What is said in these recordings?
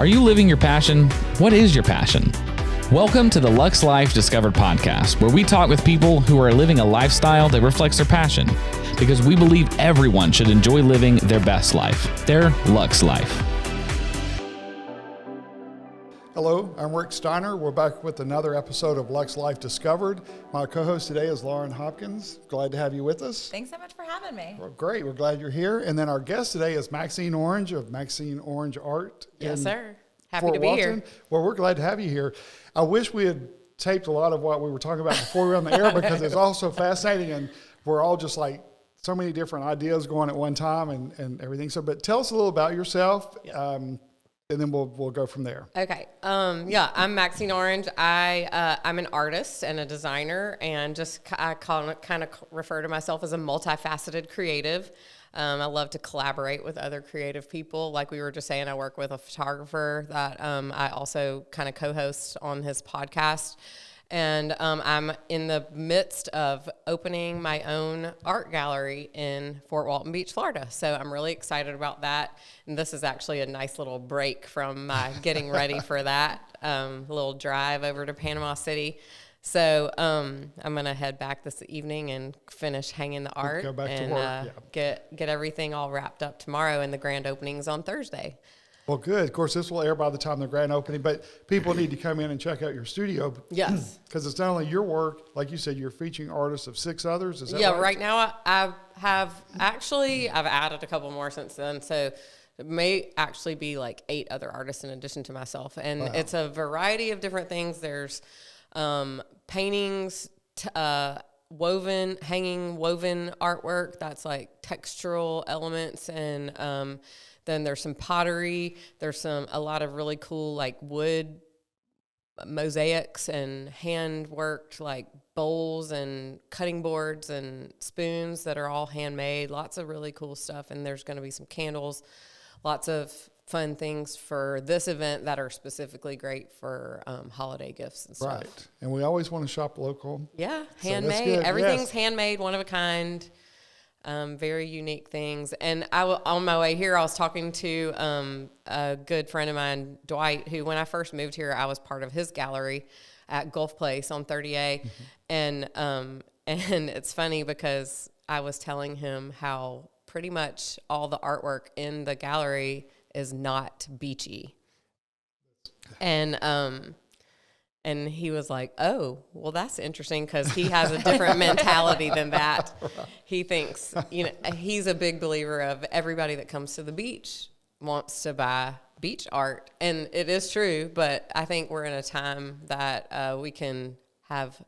Are you living your passion? What is your passion? Welcome to the Luxe Life Discovered podcast, where we talk with people who are living a lifestyle that reflects their passion, because we believe everyone should enjoy living their best life, their Luxe life. Hello, I'm Rick Steiner. We're back with another episode of Luxe Life Discovered. My co-host today is Lauren Hopkins. Glad to have you with us. Thanks so much for having me. Well, great. We're glad you're here. And then our guest today is Maxine Orange of Maxine Orange Art. Yes, sir. Happy Fort to be Walton. here. Well, we're glad to have you here. I wish we had taped a lot of what we were talking about before we were on the air because it's all so fascinating and we're all just like so many different ideas going at one time and everything. So, but tell us a little about yourself. And then we'll go from there. Okay. I'm Maxine Orange. I'm an artist and a designer, and I kind of refer to myself as a multifaceted creative. I love to collaborate with other creative people. Like we were just saying, I work with a photographer that I also kind of co-host on his podcast. And I'm in the midst of opening my own art gallery in Fort Walton Beach, Florida. So I'm really excited about that. And this is actually a nice little break from my getting ready for that, a little drive over to Panama City. So I'm going to head back this evening and finish hanging the art. Go back and to work, get everything all wrapped up tomorrow, and the grand opening's on Thursday. Well, good. Of course, this will air by the time the grand opening, but people need to come in and check out your studio. Yes. Because it's not only your work, like you said, you're featuring artists of 6 others. Is that right? Right now I've added a couple more since then. So it may actually be like 8 other artists in addition to myself. And It's a variety of different things. There's paintings, hanging woven artwork that's like textural elements, and then there's some pottery. There's a lot of really cool like wood mosaics and hand worked like bowls and cutting boards and spoons that are all handmade. Lots of really cool stuff. And there's going to be some candles, lots of fun things for this event that are specifically great for holiday gifts and stuff. Right. And we always want to shop local. Yeah, So handmade. that's Everything's handmade, one of a kind. Very unique things. And on my way here, I was talking to a good friend of mine, Dwight, who when I first moved here, I was part of his gallery at Gulf Place on 30A. Mm-hmm. And it's funny because I was telling him how pretty much all the artwork in the gallery is not beachy. And he was like, oh, well, that's interesting because he has a different mentality than that. He thinks, he's a big believer of everybody that comes to the beach wants to buy beach art. And it is true, but I think we're in a time that we can have,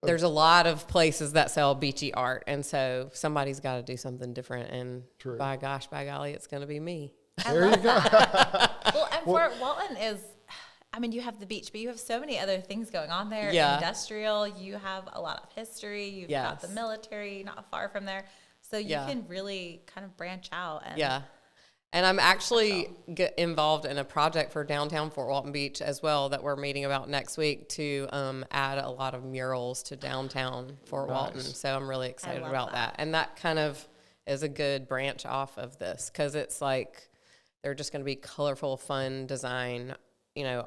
there's a lot of places that sell beachy art. And so somebody's got to do something different. And by golly, it's going to be me. There you go. Well, and Fort Walton is, you have the beach, but you have so many other things going on there. Yeah. Industrial, you have a lot of history. You've got the military not far from there. So you can really kind of branch out. And I'm actually involved in a project for downtown Fort Walton Beach as well that we're meeting about next week to add a lot of murals to downtown Fort Walton. So I'm really excited about that. And that kind of is a good branch off of this because it's like they're just going to be colorful, fun design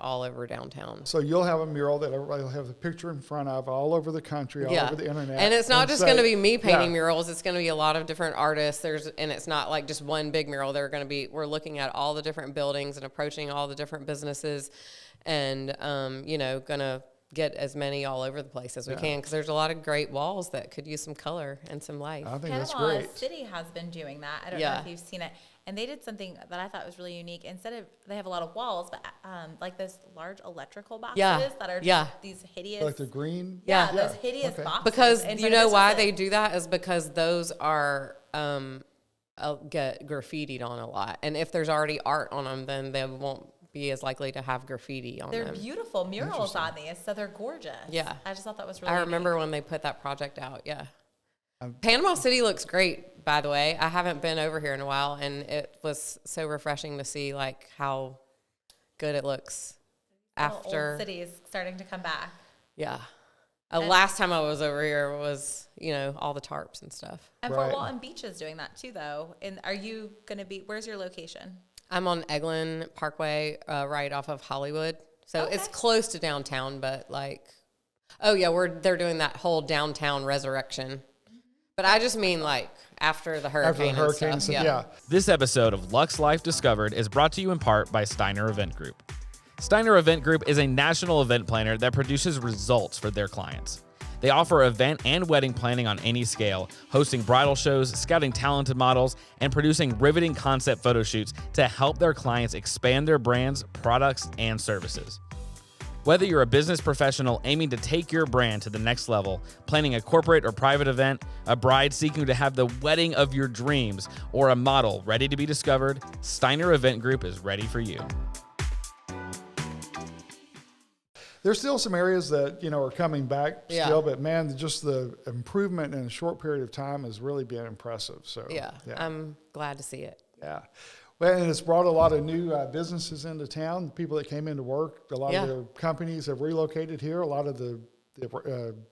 all over downtown. So you'll have a mural that everybody will have the picture in front of all over the country, all over the internet. And it's not just going to be me painting murals. It's going to be a lot of different artists. And it's not like just one big mural. We're looking at all the different buildings and approaching all the different businesses and, going to get as many all over the place as we can because there's a lot of great walls that could use some color and some life. I think that's Panama great. City has been doing that. I don't know if you've seen it. And they did something that I thought was really unique. Instead of, they have a lot of walls, but like those large electrical boxes that are just these hideous. Like the green? Those hideous boxes. Because you know why they do that is because those are get graffitied on a lot. And if there's already art on them, then they won't be as likely to have graffiti on them. They're beautiful murals on these, so they're gorgeous. Yeah. I just thought that was really I remember when they put that project out, Panama City looks great, by the way. I haven't been over here in a while, and it was so refreshing to see, like, how good it looks after. Old cities starting to come back. Yeah. Last time I was over here was, all the tarps and stuff. And Fort Walton Beach is doing that, too, though. And are you going to be, where's your location? I'm on Eglin Parkway, right off of Hollywood. So it's close to downtown, but like, they're doing that whole downtown resurrection. But I just mean like after the hurricane and stuff. Yeah. This episode of Luxe Life Discovered is brought to you in part by Steiner Event Group. Steiner Event Group is a national event planner that produces results for their clients. They offer event and wedding planning on any scale, hosting bridal shows, scouting talented models, and producing riveting concept photo shoots to help their clients expand their brands, products, and services. Whether you're a business professional aiming to take your brand to the next level, planning a corporate or private event, a bride seeking to have the wedding of your dreams, or a model ready to be discovered, Steiner Event Group is ready for you. There's still some areas that, are coming back still, but man, just the improvement in a short period of time has really been impressive. So I'm glad to see it. Yeah. Well, and it's brought a lot of new businesses into town, people that came into work. A lot of the companies have relocated here. A lot of the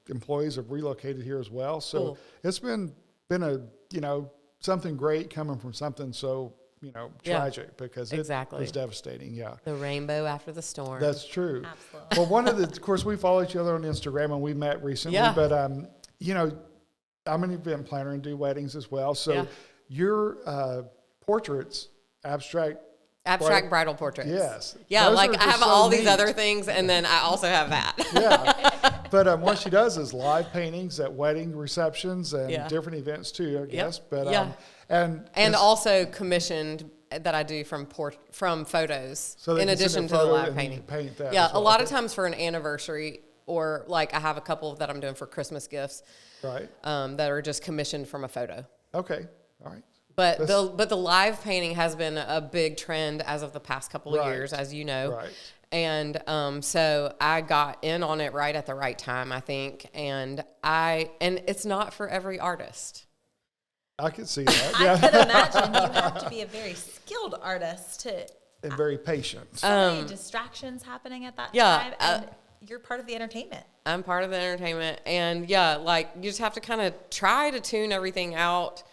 employees have relocated here as well. So it's been a, something great coming from something so tragic because it was devastating. Yeah. The rainbow after the storm. That's true. Absolutely. Well, of course, we follow each other on Instagram and we met recently, but, I'm an event planner and do weddings as well. So your portraits, abstract bridal portraits. Yes. Yeah. Like I have all these other things and then I also have that. Yeah. But what she does is live paintings at wedding receptions and different events too, I guess. But, and also commissioned that I do from photos so in addition to the live painting. Paint that a lot of times for an anniversary or like I have a couple that I'm doing for Christmas gifts, right? That are just commissioned from a photo. Okay, all right. But the live painting has been a big trend as of the past couple of years, as you know. Right. And so I got in on it right at the right time, I think. And it's not for every artist. I could see that. I could imagine you have to be a very skilled artist and very patient. So many distractions happening at that time, and you're part of the entertainment. I'm part of the entertainment, and like you just have to kind of try to tune everything out.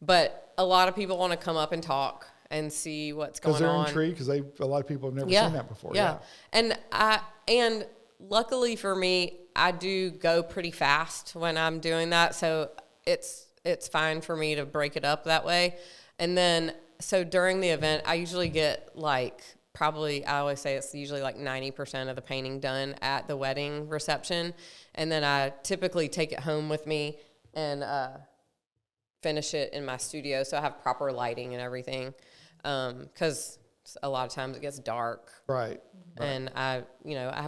But a lot of people want to come up and talk and see what's going on. Because they're intrigued, because a lot of people have never seen that before. Yeah, and luckily for me, I do go pretty fast when I'm doing that, so it's fine for me to break it up that way. And then, so during the event, I usually get I always say it's usually like 90% of the painting done at the wedding reception. And then I typically take it home with me and finish it in my studio. So I have proper lighting and everything. Because a lot of times it gets dark. Right. And I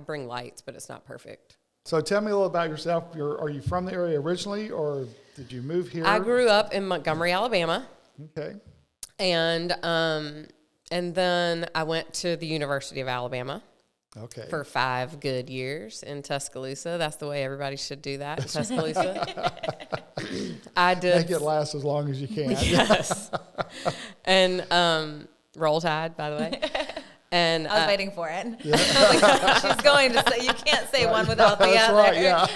bring lights, but it's not perfect. So tell me a little about yourself. Are you from the area originally, or did you move here? I grew up in Montgomery, Alabama. Okay. And then I went to the University of Alabama. Okay. For 5 good years in Tuscaloosa. That's the way everybody should do that in Tuscaloosa. I did. Make it last as long as you can. Yes. And Roll Tide, by the way. And I was waiting for it. Yeah. She's going to say, you can't say one without the other. Right, yeah.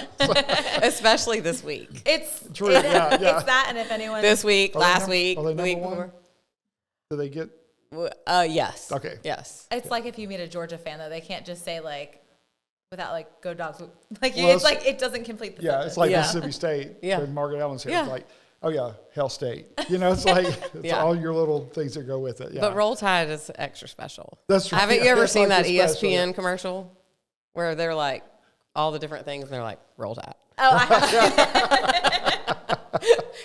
Especially this week. It's true. It's that, and if anyone this week, last week, the week before. Do they get? Yes. Okay. Yes. It's like if you meet a Georgia fan, though, they can't just say without go Dogs. It's like it doesn't complete the sentence. It's like Mississippi State. When Margaret Allen's here. It's like, oh yeah, Hell State. It's like all your little things that go with it. Yeah. But Roll Tide is extra special. That's true. Haven't you ever seen that ESPN commercial where they're like all the different things and they're like Roll Tide? Oh, I have.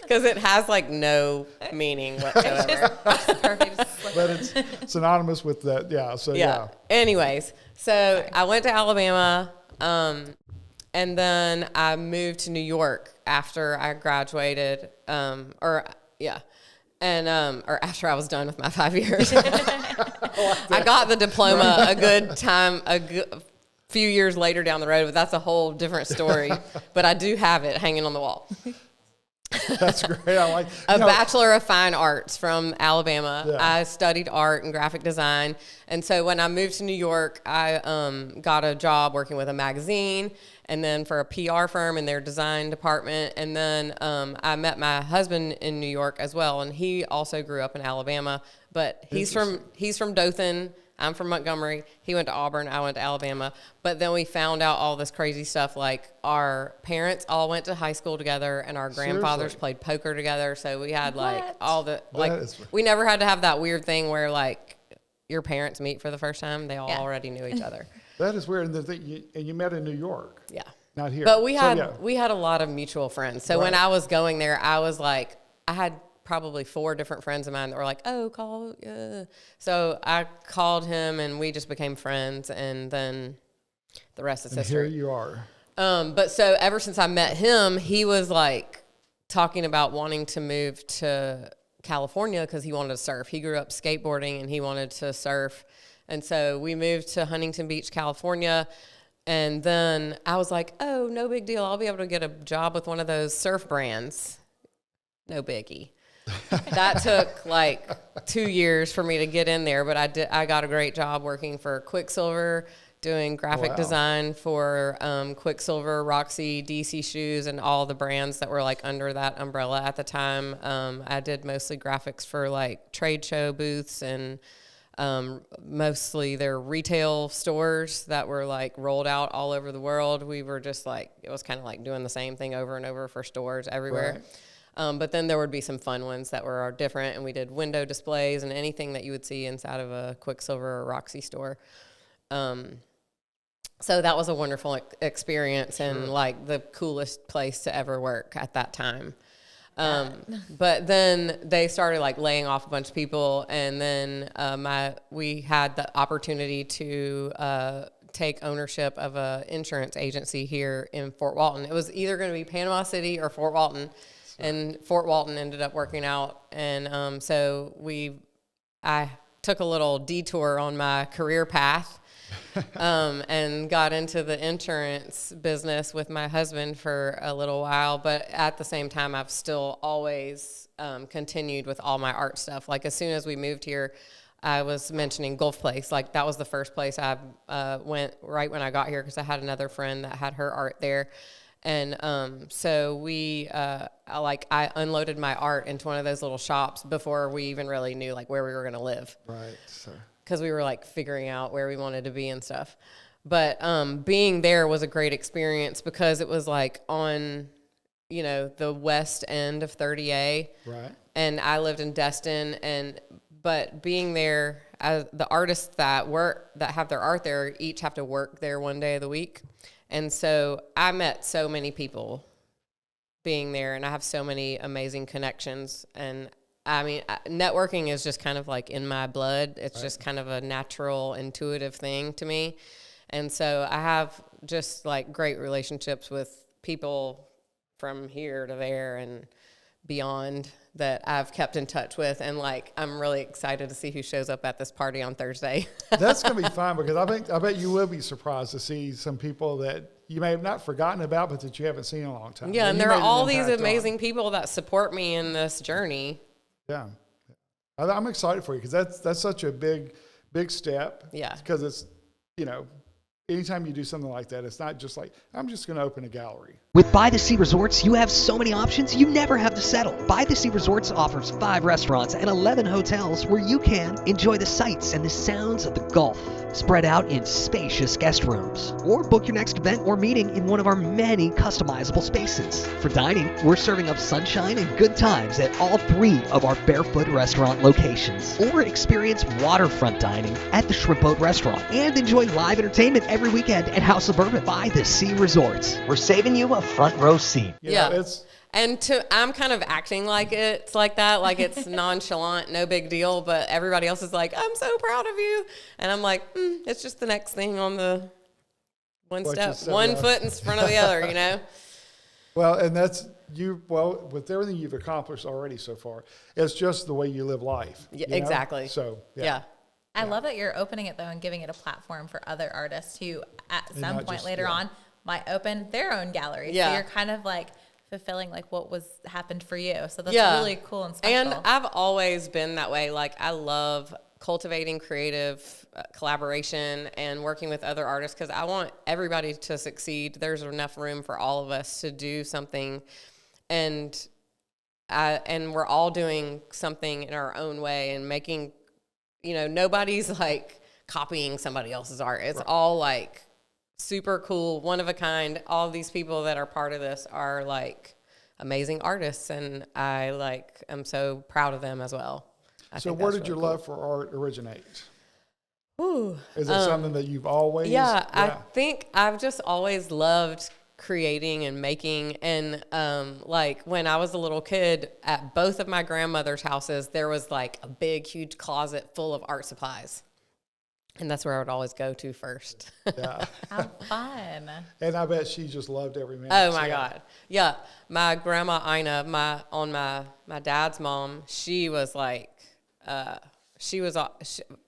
Because it has no meaning whatsoever. But it's synonymous with that. Yeah. So Anyways, so I went to Alabama, and then I moved to New York after I graduated, or after I was done with my 5 years. I got the diploma a few years later down the road, but that's a whole different story. But I do have it hanging on the wall. That's great. I like a Bachelor of Fine Arts from Alabama. Yeah. I studied art and graphic design. And so when I moved to New York, I got a job working with a magazine and then for a PR firm in their design department. And then I met my husband in New York as well. And he also grew up in Alabama, but he's from Dothan. I'm from Montgomery. He went to Auburn. I went to Alabama. But then we found out all this crazy stuff. Like our parents all went to high school together and our grandfathers played poker together. So we had like all the, like we never had to have that weird thing where like your parents meet for the first time. They all already knew each other. That is weird. And you met in New York. Yeah. Not here. But we had a lot of mutual friends. So when I was going there, I was like, I had probably 4 different friends of mine that were like, oh, call. So I called him and we just became friends. And then the rest is history. Here you are. But so ever since I met him, he was like talking about wanting to move to California because he wanted to surf. He grew up skateboarding and he wanted to surf. And so we moved to Huntington Beach, California. And then I was like, oh, no big deal. I'll be able to get a job with one of those surf brands. No biggie. That took like 2 years for me to get in there, but I got a great job working for Quicksilver, doing graphic design for Quicksilver, Roxy, DC Shoes, and all the brands that were like under that umbrella at the time. I did mostly graphics for like trade show booths and mostly their retail stores that were like rolled out all over the world. We were just like, it was kind of like doing the same thing over and over for stores everywhere. Right. But then there would be some fun ones that were different, and we did window displays and anything that you would see inside of a Quicksilver or Roxy store. So that was a wonderful experience and like the coolest place to ever work at that time. But then they started like laying off a bunch of people, and then we had the opportunity to take ownership of an insurance agency here in Fort Walton. It was either going to be Panama City or Fort Walton. And Fort Walton ended up working out. And so I took a little detour on my career path and got into the insurance business with my husband for a little while. But at the same time, I've still always continued with all my art stuff. Like as soon as we moved here, I was mentioning Gulf Place. Like that was the first place I went right when I got here because I had another friend that had her art there. And so I unloaded my art into one of those little shops before we even really knew like where we were going to live. Right. So. Because we were like figuring out where we wanted to be and stuff. But being there was a great experience because it was like on, the west end of 30A. Right. And I lived in Destin. But being there, the artists that have their art there each have to work there one day of the week. And so I met so many people being there, and I have so many amazing connections. And I mean, networking is just kind of like in my blood. It's just kind of a natural, intuitive thing to me. And so I have just like great relationships with people from here to there and beyond that I've kept in touch with. And like, I'm really excited to see who shows up at this party on Thursday. That's going to be fun because I bet you will be surprised to see some people that you may have not forgotten about, but that you haven't seen in a long time. Yeah. And there are all these amazing people that support me in this journey. Yeah. I'm excited for you because that's such a big step. Yeah. Because it's, anytime you do something like that, it's not just like, I'm just going to open a gallery. With By the Sea Resorts, you have so many options, you never have to settle. By the Sea Resorts offers 5 restaurants and 11 hotels where you can enjoy the sights and the sounds of the Gulf, spread out in spacious guest rooms. Or book your next event or meeting in one of our many customizable spaces. For dining, we're serving up sunshine and good times at all 3 of our Barefoot restaurant locations. Or experience waterfront dining at the Shrimp Boat Restaurant. And enjoy live entertainment every weekend at House of Bourbon. By the Sea Resorts. We're saving you a front row seat. I'm kind of acting like it's like that, like it's nonchalant, no big deal, but everybody else is like, I'm so proud of you. And I'm like, it's just the next thing on the one foot in front of the other, Well, and that's with everything you've accomplished already so far, it's just the way you live life. Yeah, exactly. So, yeah. I love that you're opening it though and giving it a platform for other artists who at some point later on might open their own gallery. Yeah. So you're kind of like fulfilling like what was happened for you. So that's really cool and special. And I've always been that way. Like I love cultivating creative collaboration and working with other artists because I want everybody to succeed. There's enough room for all of us to do something, and we're all doing something in our own way and making, nobody's like copying somebody else's art. It's all like super cool, one of a kind. All these people that are part of this are like amazing artists, and I am so proud of them as well. So where did your love for art originate? Ooh, is it something that you've always? Yeah, I think I've just always loved creating and making. And like when I was a little kid, at both of my grandmother's houses, there was like a big, huge closet full of art supplies. And that's where I would always go to first. Yeah. How fun. And I bet she just loved every minute. Oh my God. Yeah. My grandma Ina, my dad's mom, she was like,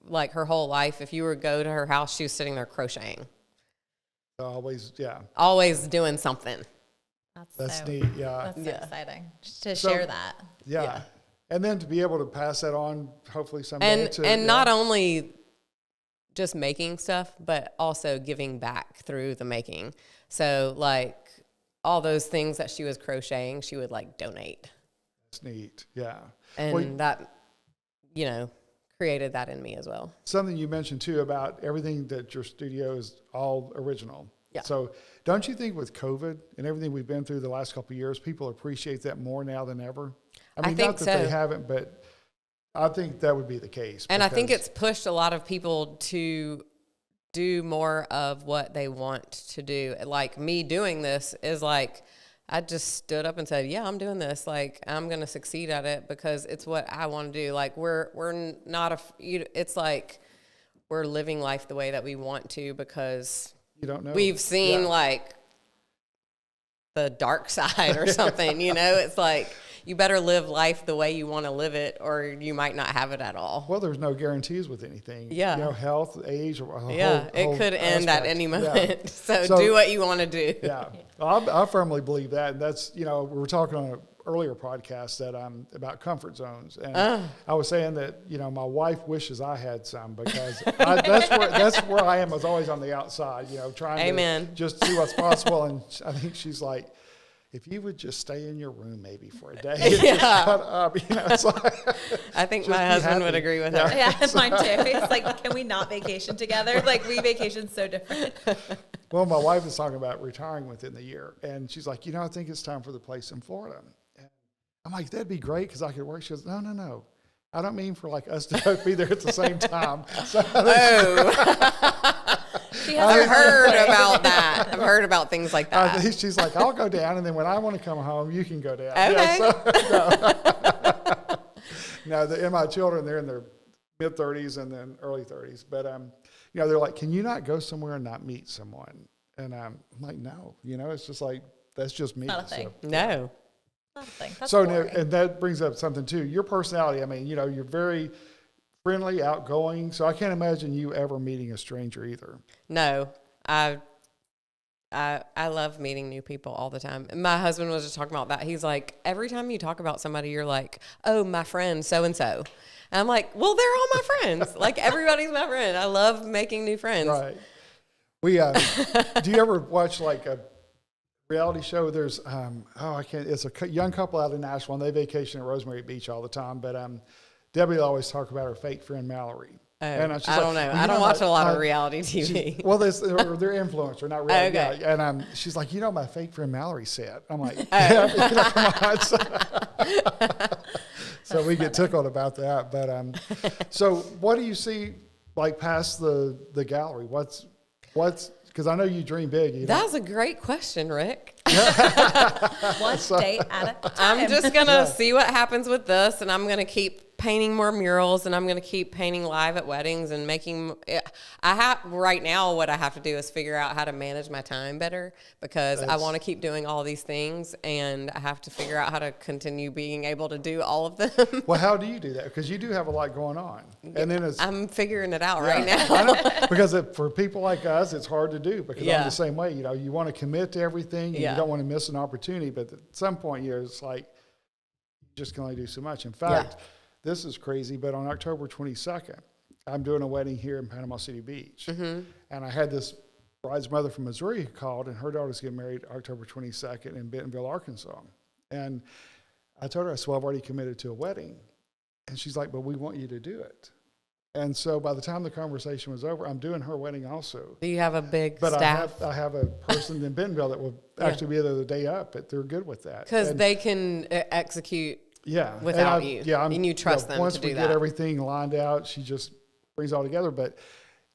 like her whole life, if you were to go to her house, she was sitting there crocheting. Always, yeah. Always doing something. That's neat, yeah. That's so exciting to share that. Yeah. And then to be able to pass that on, hopefully someday. And not only just making stuff, but also giving back through the making. So like all those things that she was crocheting, she would like donate. That's neat, yeah. And that, created that in me as well. Something you mentioned too about everything that your studio is all original. Yeah. So don't you think with COVID and everything we've been through the last couple of years, people appreciate that more now than ever? I mean, think not that they haven't, but I think that would be the case. And I think it's pushed a lot of people to do more of what they want to do. Like me doing this is like, I just stood up and said, yeah, I'm doing this. Like, I'm going to succeed at it because it's what I want to do. Like, we're not it's like we're living life the way that we want to because you don't know. We've seen like the dark side or something, it's like you better live life the way you want to live it or you might not have it at all. Well, there's no guarantees with anything. Yeah. Health, age, or it could end at any moment. Yeah. So do what you want to do. Yeah. Well, I firmly believe that. And that's, we were talking on an earlier podcast that about comfort zones. And I was saying that, my wife wishes I had some because that's where I am. I was always on the outside, trying to just see what's possible. And I think she's like, if you would just stay in your room maybe for a day, just shut up. It's like, I think my husband would agree with her. Yeah, mine too. It's like, can we not vacation together? Like we vacation so different. Well, my wife is talking about retiring within the year, and she's like, I think it's time for the place in Florida. And I'm like, that'd be great because I could work. She goes, no. I don't mean for like us to be there at the same time. So I've heard about that. I've heard about things like that. She's like, I'll go down, and then when I want to come home, you can go down. Okay. And my children, they're in their mid-30s and then early 30s. But, they're like, can you not go somewhere and not meet someone? And I'm like, no. It's just like, that's just me. Not a thing. So, no. Not a thing. That's so boring. and that brings up something, too. Your personality, I mean, you're very friendly, outgoing. So I can't imagine you ever meeting a stranger either. No, I love meeting new people all the time. My husband was just talking about that. He's like, every time you talk about somebody, you're like, oh, my friend so-and-so. And I'm like, well, they're all my friends. Like everybody's my friend. I love making new friends. Right. We, do you ever watch like a reality show? There's, it's a young couple out in Nashville and they vacation at Rosemary Beach all the time. But, Debbie always talk about her fake friend Mallory. And I don't know. I don't watch a lot of reality TV. Well, they're influencer, not reality. Okay. Yeah. And she's like, my fake friend Mallory said. I'm like, come on. So we get tickled about that. But so what do you see like past the gallery? What's because I know you dream big. That's a great question, Rick. One day at a time. I'm just gonna see what happens with this, and I'm gonna keep painting more murals, and I'm going to keep painting live at weddings and making. Right now, what I have to do is figure out how to manage my time better, because I want to keep doing all these things, and I have to figure out how to continue being able to do all of them. Well, how do you do that? Because you do have a lot going on, and then I'm figuring it out right now. Because for people like us, it's hard to do, because I'm the same way. You want to commit to everything, and you don't want to miss an opportunity, but at some point, it's like you just can only do so much. In fact, this is crazy, but on October 22nd, I'm doing a wedding here in Panama City Beach, and I had this bride's mother from Missouri who called, and her daughter's getting married October 22nd in Bentonville, Arkansas, and I told her, I said, well, I've already committed to a wedding, and she's like, but we want you to do it. And so by the time the conversation was over, I'm doing her wedding also. Do you have a big staff? I have a person in Bentonville that will actually be there the day up, but they're good with that. Because they can execute without you. Yeah, and you trust them to do that. Once we get everything lined out, she just brings it all together. But,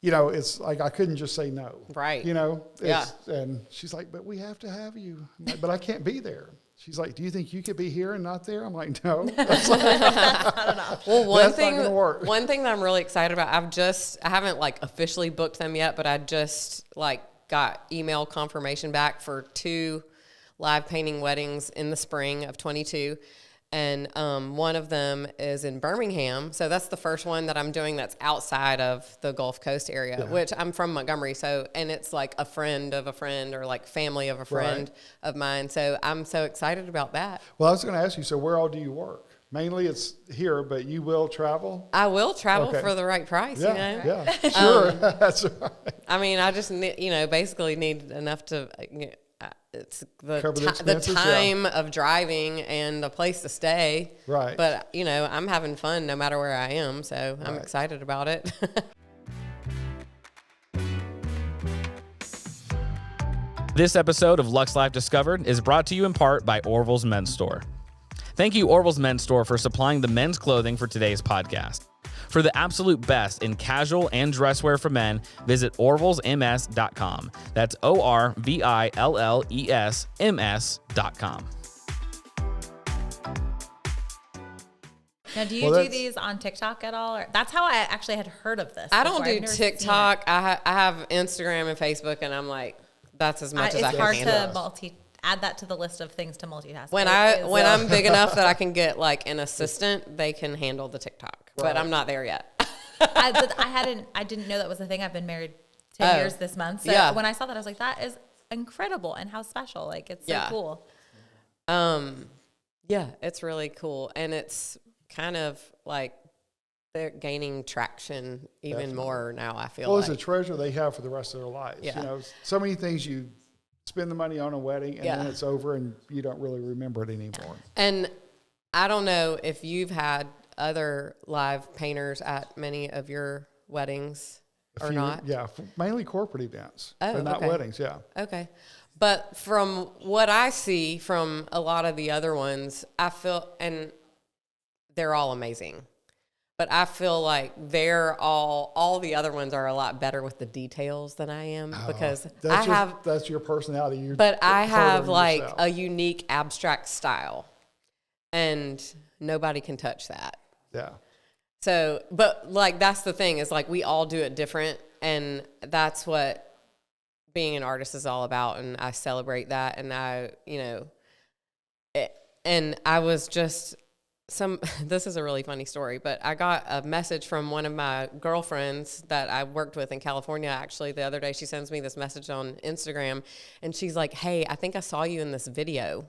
it's like I couldn't just say no. Right. And she's like, but we have to have you. I'm like, but I can't be there. She's like, do you think you could be here and not there? I'm like, no. That's like, I don't know. Well, one thing that I'm really excited about, I haven't officially booked them yet, but I just got email confirmation back for 2 live painting weddings in the spring of 22. And one of them is in Birmingham. So that's the first one that I'm doing that's outside of the Gulf Coast area, which I'm from Montgomery. And it's like a friend of a friend, or family of a friend of mine. So I'm so excited about that. Well, I was going to ask you, so where all do you work? Mainly it's here, but you will travel? I will travel for the right price, Yeah, sure. That's right. I mean, I just, basically need enough to... it's the time of driving and the place to stay. Right. But, I'm having fun no matter where I am, so I'm excited about it. This episode of Luxe Life Discovered is brought to you in part by Orville's Men's Store. Thank you, Orville's Men's Store, for supplying the men's clothing for today's podcast. For the absolute best in casual and dress wear for men, visit orvillesms.com. That's ORVILLESMS.com. Now, do you do these on TikTok at all? Or, that's how I actually had heard of this. I don't do TikTok. I have Instagram and Facebook, and I'm like, that's as much as I can handle. It's hard to add that to the list of things to multitask. When I'm big enough that I can get an assistant, they can handle the TikTok. But I'm not there yet. I didn't know that was a thing. I've been married 10 years this month. So when I saw that, I was like, that is incredible, and how special. It's so cool. Yeah, it's really cool. And it's kind of they're gaining traction even more now, I feel it's a treasure they have for the rest of their lives. Yeah. So many things you spend the money on a wedding, and then it's over and you don't really remember it anymore. And I don't know if you've had other live painters at many of your weddings or not. Yeah, mainly corporate events, but not weddings, Okay. But from what I see from a lot of the other ones, I feel, and they're all amazing, but I feel like all the other ones are a lot better with the details than I am, because that's your personality. But I have a unique abstract style, and nobody can touch that. Yeah. So, but that's the thing, is we all do it different, and that's what being an artist is all about. And I celebrate that. And and I was just this is a really funny story, but I got a message from one of my girlfriends that I worked with in California. Actually, the other day, she sends me this message on Instagram, and she's like, hey, I think I saw you in this video.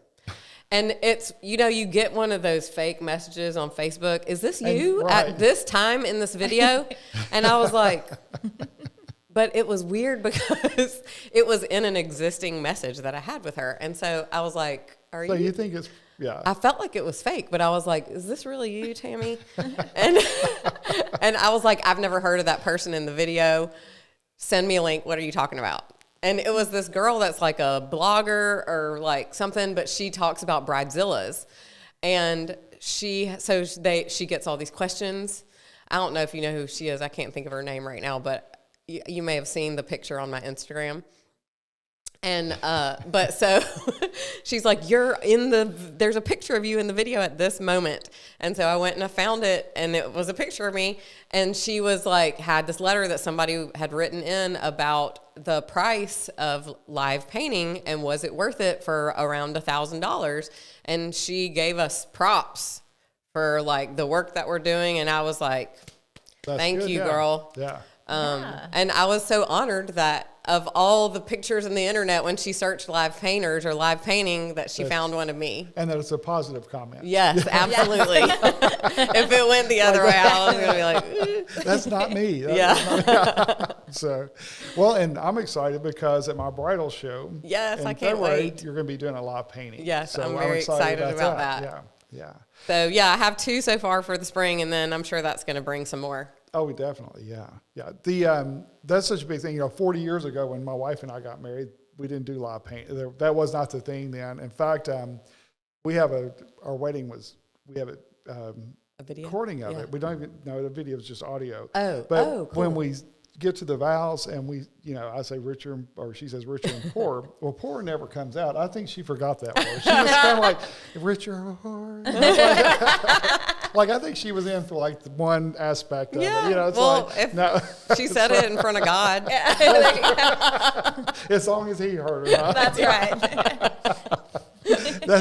And it's, you get one of those fake messages on Facebook. Is this you at this time in this video? And I was like, but it was weird because it was in an existing message that I had with her. And so I was like, So you think it's, I felt like it was fake, but I was like, is this really you, Tammy? and I was like, I've never heard of that person in the video. Send me a link. What are you talking about? And it was this girl that's a blogger or something, but she talks about bridezillas. And she gets all these questions. I don't know if you know who she is. I can't think of her name right now, but you may have seen the picture on my Instagram. And, but so she's like, there's a picture of you in the video at this moment. And so I went and I found it, and it was a picture of me. And she was like, had this letter that somebody had written in about the price of live painting and was it worth it for around $1,000. And she gave us props for like the work that we're doing. And I was like, thank you, girl. Yeah. And I was so honored that of all the pictures on the internet, when she searched live painters or live painting, that she found one of me. And that it's a positive comment. Yes, absolutely. If it went the other way, I was going to be like, that's not me. That's not me. So, well, and I'm excited because at my bridal show, yes, in I can't February, wait. you're going to be doing a live painting. Yes, so I'm very excited about that. Yeah. So yeah, I have 2 so far for the spring, and then I'm sure that's going to bring some more. Oh, definitely. Yeah. That's such a big thing. 40 years ago when my wife and I got married, we didn't do live paint. That was not the thing then. In fact, we have our wedding was, we have a video recording of it. We don't even know the video is just audio. But cool. Cool. When we get to the vows and we, I say richer, or she says richer and poor. Well, poor never comes out. I think she forgot that word. She was kind of like richer or poor. Like I think she was in for like the one aspect of it. It's she said it in front of God. As long as he heard her. Huh? That's right.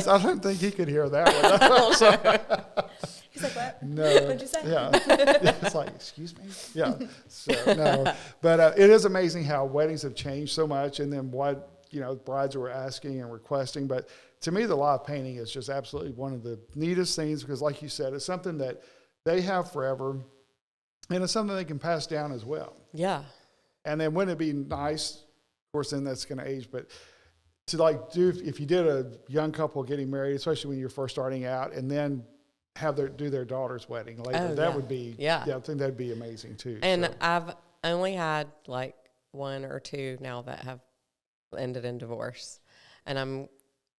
I don't think he could hear that one. He's like, what? No. What'd you say? Yeah. It's like, excuse me? Yeah. So, no. But it is amazing how weddings have changed so much, and then what, brides were asking and requesting. But to me, the live painting is just absolutely one of the neatest things because, like you said, it's something that they have forever, and it's something they can pass down as well. Yeah. And then wouldn't it be nice, of course, then that's going to age, but to if you did a young couple getting married, especially when you're first starting out, and then do their daughter's wedding later. That would be, I think that'd be amazing too. And I've only had like 1 or 2 now that have ended in divorce. And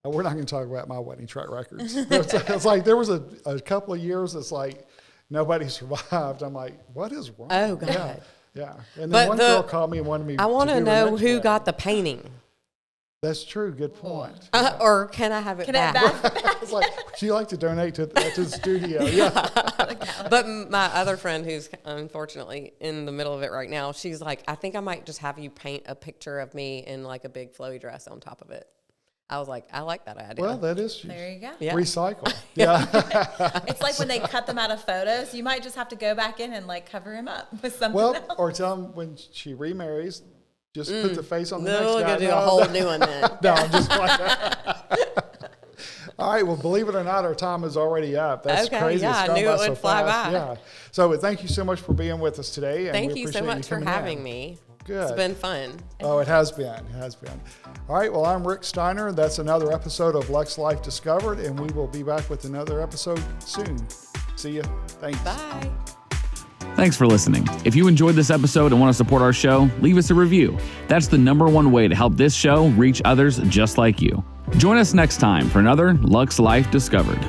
we're not going to talk about my wedding track records. It's like there was a couple of years that's like nobody survived. I'm like, what is wrong? Oh, God. Yeah. And then one girl called me and wanted me I want to know who wedding. got the painting. That's true. Good point. Or can I have it back? It's like she liked to donate to the studio. Yeah. But my other friend, who's unfortunately in the middle of it right now, she's like, I think I might just have you paint a picture of me in like a big flowy dress on top of it. I was like, I like that idea. Well, that is. There you go. Yeah. Recycle. Yeah. It's like when they cut them out of photos, you might just have to go back in and like cover him up with something else. Or tell them when she remarries, just put the face on the next guy. We're going to do a whole new one then. No, I'm just like All right. Well, believe it or not, our time is already up. That's crazy. Yeah, I knew it would fly by. Yeah. So thank you so much for being with us today. And Thank you so much for having me. Good. It's been fun. Oh, it has been. It has been. All right. Well, I'm Rick Steiner. That's another episode of Luxe Life Discovered, and we will be back with another episode soon. See you. Thanks. Bye. Thanks for listening. If you enjoyed this episode and want to support our show, leave us a review. That's the #1 way to help this show reach others just like you. Join us next time for another Luxe Life Discovered.